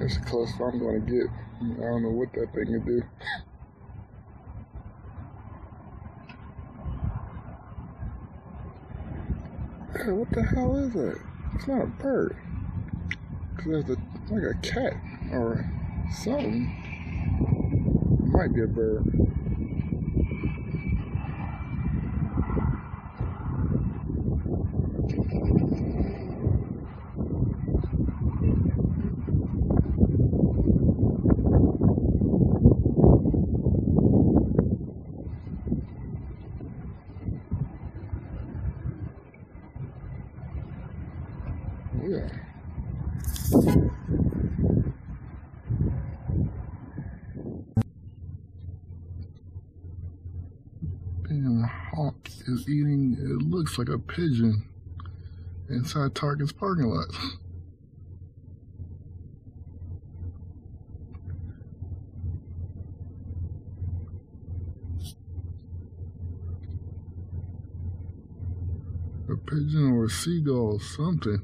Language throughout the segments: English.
That's the closest I'm gonna get. I don't know what that thing can do. Hey, what the hell is that? It's not a bird. Cause there's like a cat or something. It might be a bird. Yeah. Damn, Hawk is eating, it looks like a pigeon inside Target's parking lot. A pigeon or a seagull, something.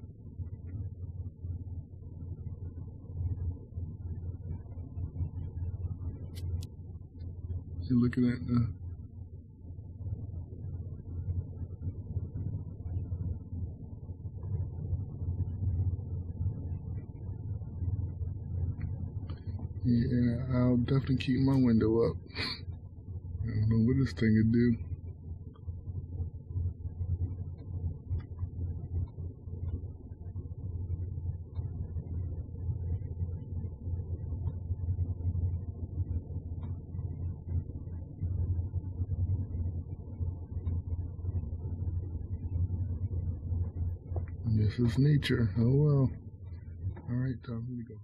You're looking at the yeah, I'll definitely keep my window up. I don't know what this thing could do. This is nature. Oh well. Alright, time for me to go home.